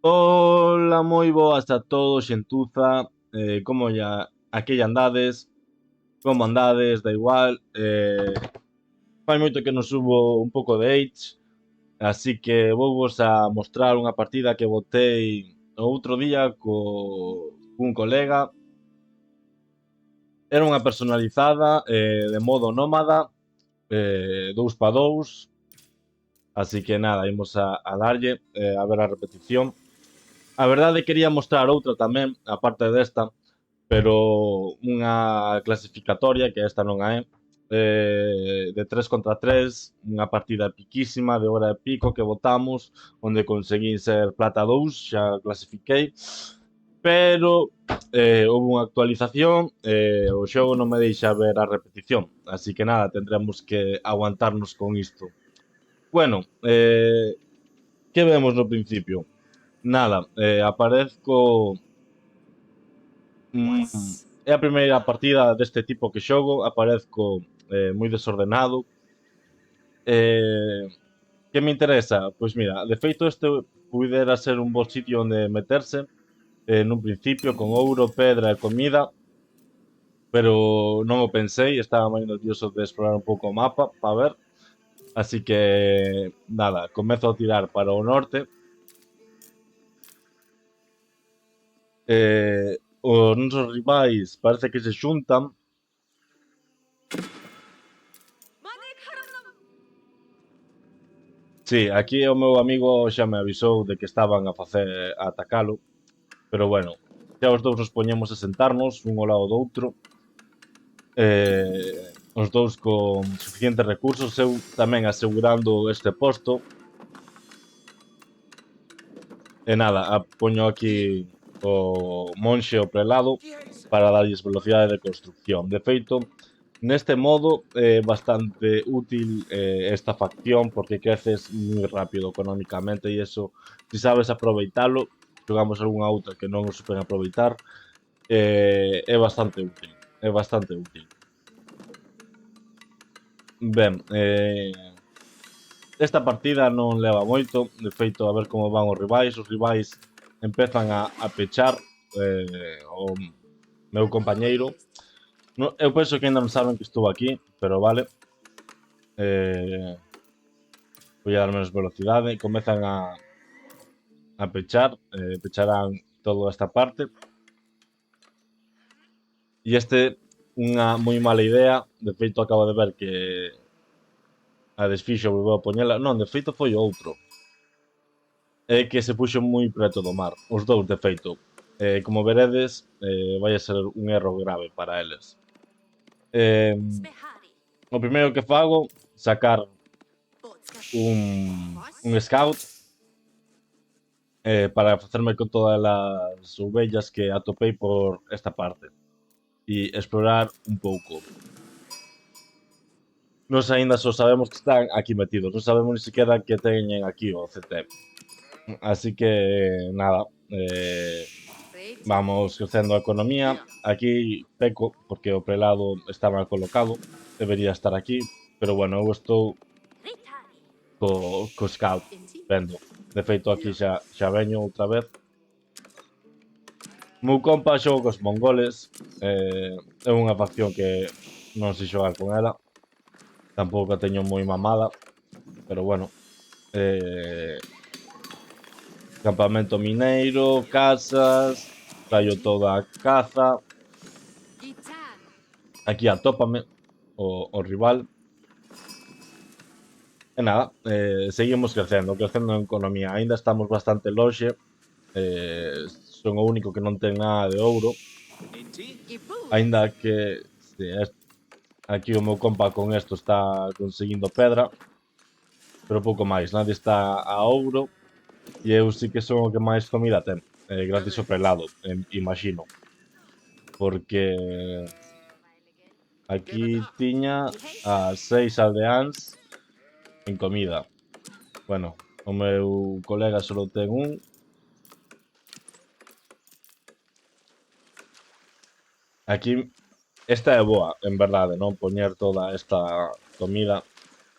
Ola, moi boas a todos, xentuza, como aquí andades, como andades, da igual, fai moito que non subo un pouco de Age, así que vouvos a mostrar unha partida que botei o outro día cun colega. Era unha personalizada, de modo nómada, 2 para 2, así que nada, imos a darlle, a ver a repetición. A verdade quería mostrar outra tamén, aparte desta, pero unha clasificatoria, que esta non a é, de 3 contra 3, unha partida epiquísima de hora e pico que votamos, onde conseguín ser plata 2, xa clasifiquei, pero houve unha actualización e o xogo non me deixa ver a repetición, así que nada, tendremos que aguantarnos con isto. Bueno, que vemos no principio? Nada, aparezco. É a primeira partida deste tipo que xogo, aparezco moi desordenado. Eh, que me interesa? Pois mira, de feito este pudera ser un bo sitio onde meterse, nun principio, con ouro, pedra e comida, pero non o pensei, estaba moi nervioso de explorar un pouco o mapa, para ver. Así que, nada, comezo a tirar para o norte. Os nosos rivais parece que se xuntan. Sí, aquí o meu amigo xa me avisou de que estaban a atacalo, pero bueno, xa os dous nos poñemos a sentarnos un ao lado do outro, os dous con suficientes recursos, eu tamén asegurando este posto, e nada, poño aquí o monxe ao prelado para darlles velocidade de construcción. De feito, neste modo é bastante útil esta facción porque creces moi rápido económicamente e iso, se sabes aproveitalo, xogamos algunha outra que non o supen aproveitar, é bastante útil, é bastante útil. Ben, esta partida non leva moito, de feito a ver como van os rivais empezan a pechar o meu compañeiro. No, eu penso que ainda non saben que estou aquí, pero vale. Voy a dar menos velocidade e comezan a pechar, pecharán toda esta parte. E este, unha moi mala idea, de feito acabo de ver que a desfixo volveu a poñela, non, de feito foi outro. É que se puxo moi preto do mar, os dous de feito. Como veredes, vai a ser un erro grave para eles. O primeiro que fago, sacar un scout para facerme con todas as ovellas que atopei por esta parte e explorar un pouco. Nos aínda só sabemos que están aquí metidos, non sabemos ni siquiera que teñen aquí o CT. Así que, nada, vamos crecendo a economía. Aquí peco porque o prelado está mal colocado, debería estar aquí, pero bueno, eu estou co scout vendo. De feito, aquí xa veño outra vez. Meu compa xogo cos mongoles, é unha facción que non sei xogar con ela, tampouco a teño moi mamada, pero bueno. Campamento mineiro, casas, traio toda a caza. Aquí atópame o rival. E nada, seguimos crecendo en economía. Aínda estamos bastante lonxe. Son o único que non ten nada de ouro. Aínda que aquí o meu compa con isto está conseguindo pedra, pero pouco máis. Nadie está a ouro e eu sí que son o que máis comida ten, gratis ao prelado, imagino. Porque aquí tiña a 6 aldeáns en comida. Bueno, o meu colega só ten un. Aquí, esta é boa, en verdade, non poñer toda esta comida.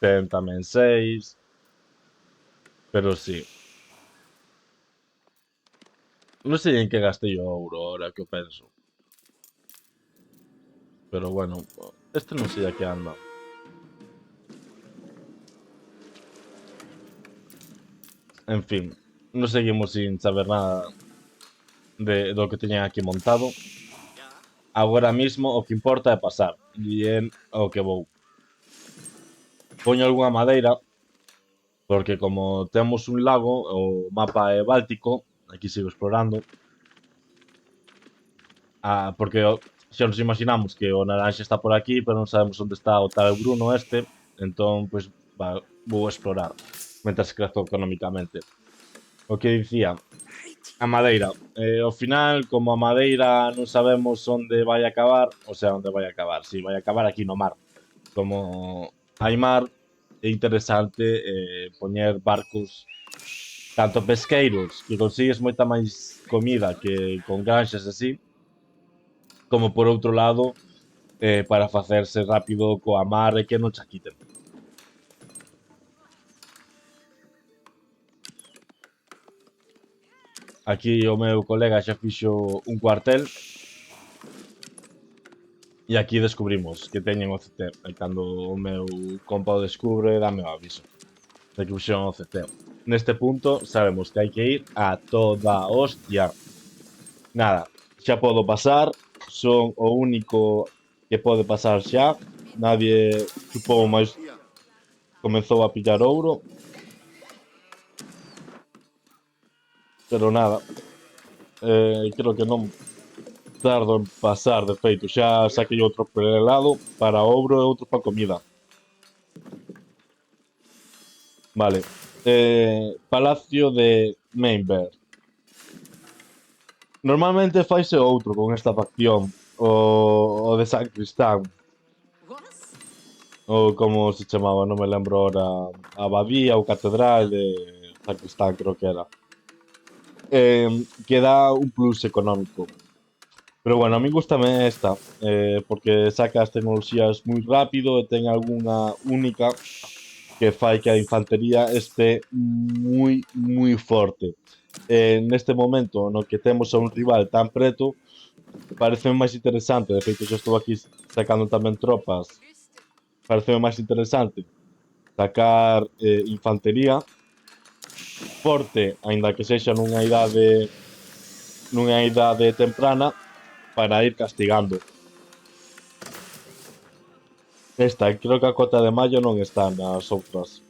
Ten tamén 6, pero sí. Non sei en que gastei o ouro, ahora que o penso. Pero bueno, este non sei a que anda. En fin, non seguimos sin saber nada do que teñan aquí montado. Agora mismo o que importa é pasar. E é ao que vou. Poño algunha madeira, porque como temos un lago, o mapa é báltico, aquí sigo explorando. Porque xa nos imaginamos que o naranxa está por aquí, pero non sabemos onde está o tal Bruno este, entón, pois, vou explorar, mentras crezo económicamente. O que dicía, a madeira. Ao final, como a madeira non sabemos onde vai acabar, o sea, onde vai acabar, si, vai acabar aquí no mar. Como hai mar, é interesante poñer barcos tanto pesqueiros, que consigues moita máis comida que con granxas así, como por outro lado, para facerse rápido coa mar e que non cha quiten. Aquí o meu colega xa fixo un cuartel e aquí descubrimos que teñen o CT. E cando o meu compa o descubre, dame o aviso de que fixeron o CT. Neste punto sabemos que hai que ir a toda hostia. Nada, xa podo pasar, son o único que pode pasar xa. Nadie, supongo, máis comezou a pillar ouro, pero nada, creo que non tardo en pasar, de feito, xa saquei outro prelado para ouro e outro para comida. Vale, Palacio de Mainberg. Normalmente faise outro con esta facción, o de San Cristán, ou como se chamaba, non me lembro ahora, a abadía ou catedral de San Cristán, creo que era. Que dá un plus económico. Pero bueno, a mí gustame esta, porque saca as tecnoloxías moi rápido e ten algunha única que fai que a infantería este moi forte. Neste momento no que temos a un rival tan preto, parece máis interesante, de feito xa estou aquí sacando tamén tropas, parece máis interesante sacar infantería forte, aínda que sexa nunha idade temprana, para ir castigando. Esta, creo que a cota de maio non está nas outras.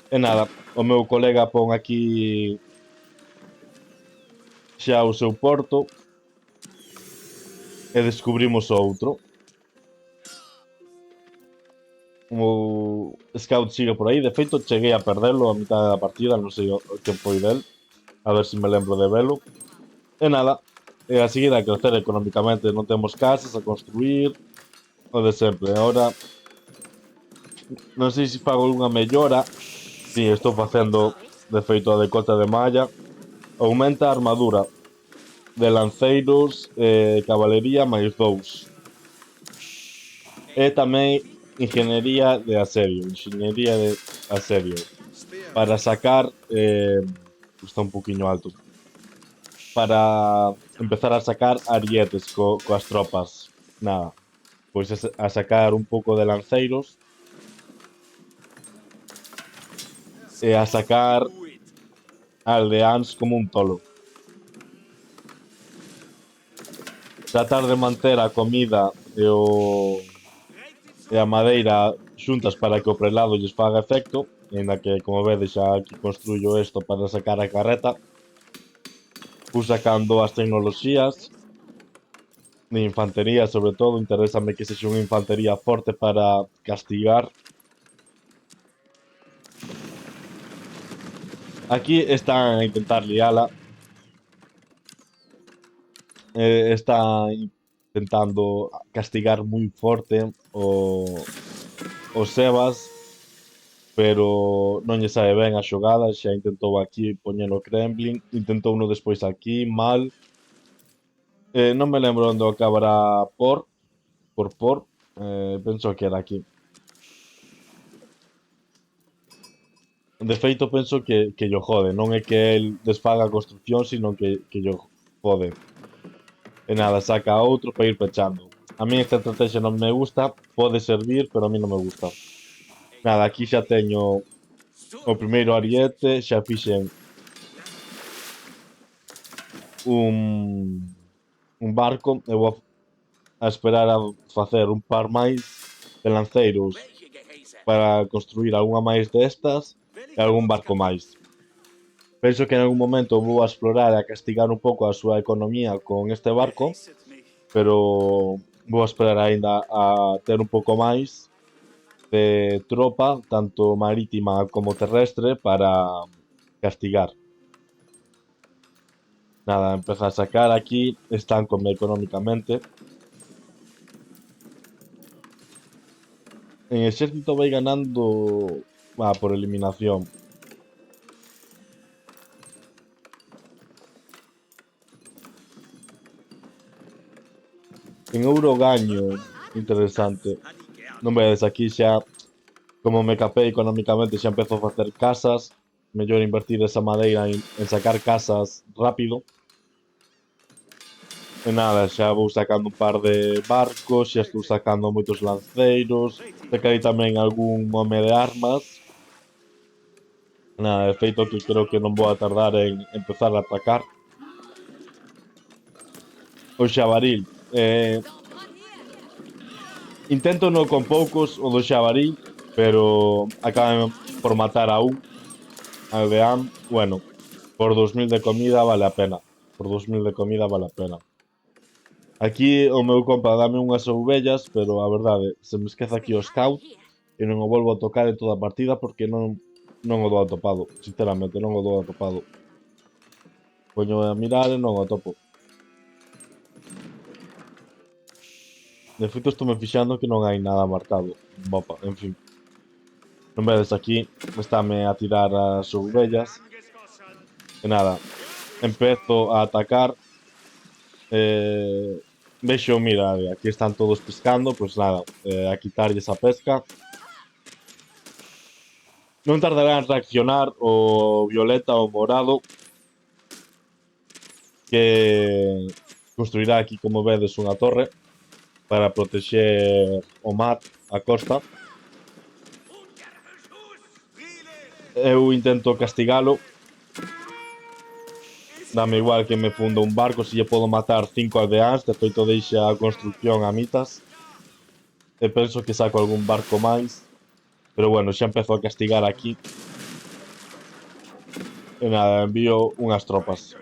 E nada, o meu colega pon aquí xa o seu porto e descubrimos outro. O Scout sigue por aí, de feito cheguei a perderlo a mitad da partida, non sei o que foi del, a ver se me lembro de velo. E nada, a seguir a crecer económicamente, non temos casas a construir, o de sempre. Ahora, non sei se fago unha mellora, si estou facendo de feito a de cota de malla, aumenta a armadura de lanceiros e cabalería máis 2. E tamén enxeñería de asedio, para sacar, está un poquinho alto, para empezar a sacar arietes coas tropas. Nada, pois a sacar un pouco de lanceiros e a sacar aldeáns como un tolo. Tratar de manter a comida e a madeira xuntas para que o prelado lles faga efecto, aínda que, como vedes, xa aquí construyo isto para sacar a carreta. Fui sacando as tecnoloxías de infantería, sobre todo, interésame que sexa unha infantería forte para castigar. Aquí están a intentar liala, está intentando castigar moi forte o Sebas, pero non lle sabe ben a xogada, xa intentou aquí poñer o Kremlin, intentou uno despois aquí, mal. Non me lembro onde acabará por, penso que era aquí. De feito, penso que yo jode. Non é que el desfaga a construcción, sino que yo jode. E nada, saca outro para ir pechando. A mí esta estrategia non me gusta, pode servir, pero a mí non me gusta. Nada, aquí xa teño o primeiro ariete, xa fixen un, un barco, e vou a esperar a facer un par máis de lanceiros para construir algunha máis destas e algún barco máis. Penso que en algún momento vou a explorar e a castigar un pouco a súa economía con este barco, pero vou a esperar aínda a ter un pouco máis de tropa, tanto marítima como terrestre, para castigar. Nada, empeza a sacar aquí, estancome económicamente. En exército vai ganando por eliminación. En euro gaño, interesante. Non vedes aquí xa, como me capei económicamente, xa empezo a facer casas. Mellor invertir esa madeira en sacar casas rápido. E nada, xa vou sacando un par de barcos, xa estou sacando moitos lanceiros, sacarei tamén algún home de armas. Nada, de feito que creo que non vou a tardar en empezar a atacar. O xabaril. Intento no con poucos o do xabaril, pero acaban por matar a un aldeán. Bueno, por 2000 de comida vale a pena. Por 2000 de comida vale a pena. Aquí o meu compa dame unhas ovellas, pero a verdade, se me esquece aquí o scout e non o volvo a tocar en toda a partida porque non o dou atopado. Sinceramente, non o dou atopado. Poño a mirar e non o atopo. De feito, estou me fixando que non hai nada marcado. Bopa, en fin. Non vedes aquí, estáme a tirar as ovellas. E nada, empezo a atacar. Vexo, mira, aquí están todos pescando, pois nada, a quitarlles a pesca. Non tardará en reaccionar o violeta ou morado, que construirá aquí, como vedes, unha torre para protexer o mar, a costa. Eu intento castigalo. Dame igual que me funda un barco, se lle podo matar 5 aldeáns, de feito deixa a construcción a mitas. E penso que saco algún barco máis. Pero bueno, xa empezo a castigar aquí. E nada, envío unhas tropas.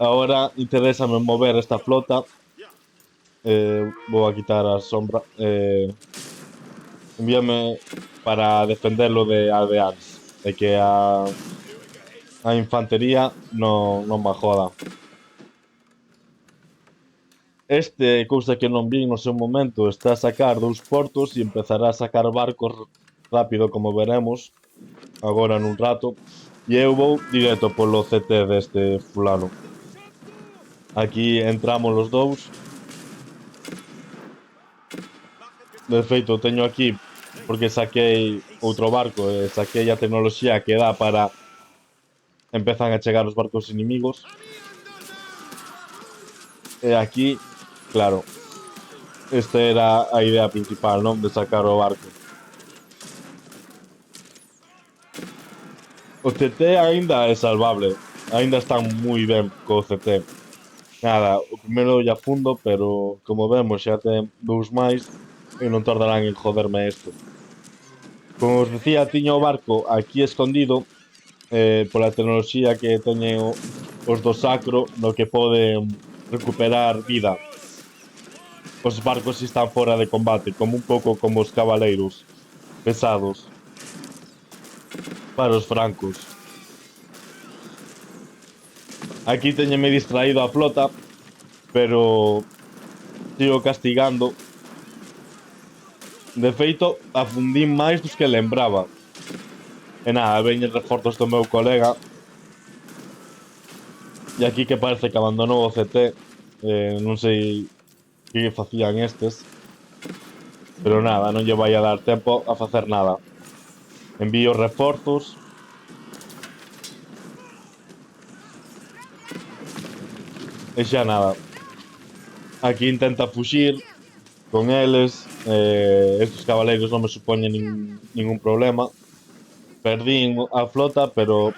Agora interésame mover esta flota. Vou a quitar a sombra. Envíame para defenderlo de aldeáns. E que a infantería non me joda. Este, cousa que non vin no seu momento, está a sacar 2 portos e empezará a sacar barcos rápido, como veremos, agora nun rato. E eu vou directo polo CT deste fulano. Aquí entramos os dous. De feito, teño aquí, porque saquei outro barco e saquei a tecnoloxía que dá para empezan a chegar os barcos inimigos. E aquí, claro, esta era a idea principal, non? De sacar o barco. O CT aínda é salvable. Aínda están moi ben co CT. Nada, o primeiro ya fundo, pero como vemos xa ten 2 máis e non tardarán en joderme isto. Como os decía, tiña o barco aquí escondido pola tecnoloxía que teñen os do Sacro, no que poden recuperar vida. Os barcos están fora de combate, como un pouco como os cabaleiros pesados para os francos. Aquí teñeme distraído a flota, pero sigo castigando. De feito, afundín máis dos que lembraba. E nada, veñen reforzos do meu colega. E aquí que parece que abandonou o CT. Non sei que facían estes. Pero nada, non lle vai a dar tempo a facer nada. Envío reforzos. E xa nada. Aquí intenta fuxir con eles. Estes cabaleiros non me supoñen ningún problema. Perdín a flota, pero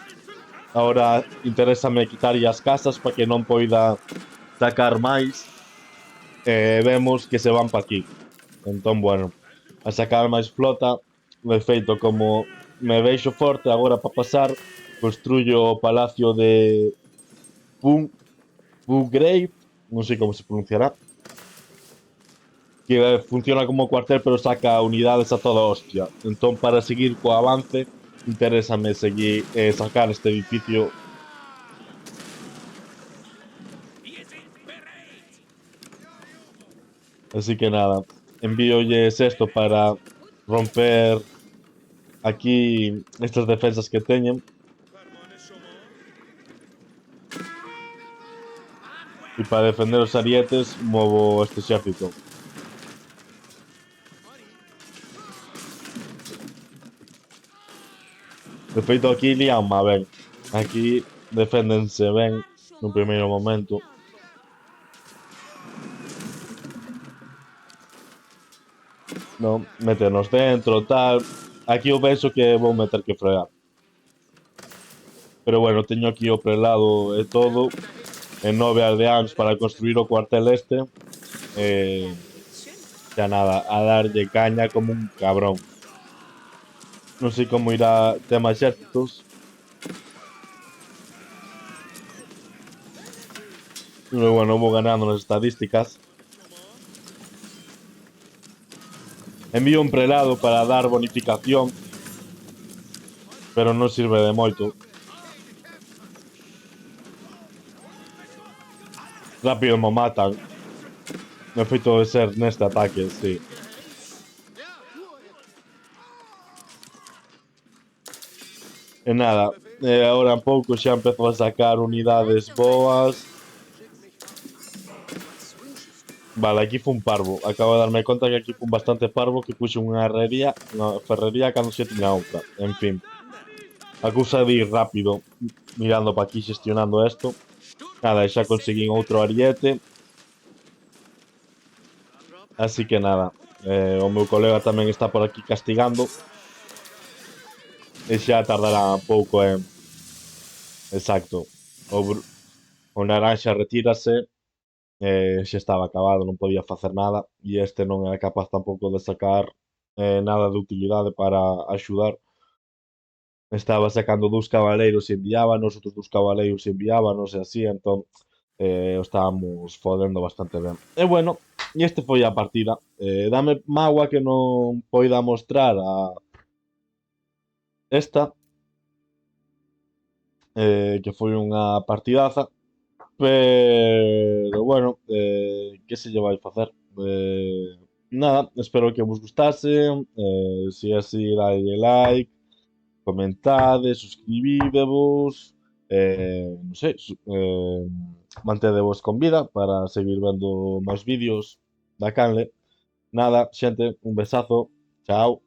ahora interésame quitarlle as casas para que non poida sacar máis. Vemos que se van pa aquí. Entón, bueno, a sacar máis flota, de feito, como me veixo forte agora para pasar, construyo o palacio de Pun Bugrave, non sei como se pronunciará, que funciona como cuartel pero saca unidades a toda hostia. Entón, para seguir co avance, interésame seguir sacar este edificio. Así que nada, envíolles esto para romper aquí estas defensas que teñen. E para defender os arietes, movo este exército. De feito, aquí lianma ben. Aquí deféndense ben no primeiro momento. Non, métenos dentro, tal. Aquí eu penso que vou meter que fregar. Pero bueno, teño aquí o prelado e todo. En 9 aldeáns para construir o cuartel este. Xa nada, a darlle caña como un cabrón. Non sei como irá tema exércitos. Pero bueno, vou ganando nas estadísticas. Envío un prelado para dar bonificación, pero non sirve de moito. Rápido me matan. No feito de ser neste ataque, sí. E nada, agora en pouco xa empezo a sacar unidades boas. Vale, aquí fun parvo. Acabo de darme conta que aquí fun bastante parvo, que puxe unha ferrería cando xe tiña outra. En fin. A cousa de ir rápido, mirando pa aquí, xestionando isto. Nada, xa conseguín outro ariete. Así que nada, o meu colega tamén está por aquí castigando. E xa tardará pouco en... Exacto. O, o naranxa retírase, xa estaba acabado, non podía facer nada, e este non era capaz tampouco de sacar nada de utilidade para axudar. Estaba sacando dous cabaleiros e enviábanos, outros dous cabaleiros e enviábanos e así, entón o estábamos fodendo bastante ben. E bueno, e este foi a partida. Dame mágoa que non poida mostrar a esta, que foi unha partidaza, pero bueno, que se lle vai facer? Nada, espero que vos gustase, se é así, dai like, comentade, suscribidevos, non sei, mantedevos con vida para seguir vendo máis vídeos da canle. Nada, xente, un besazo, chao.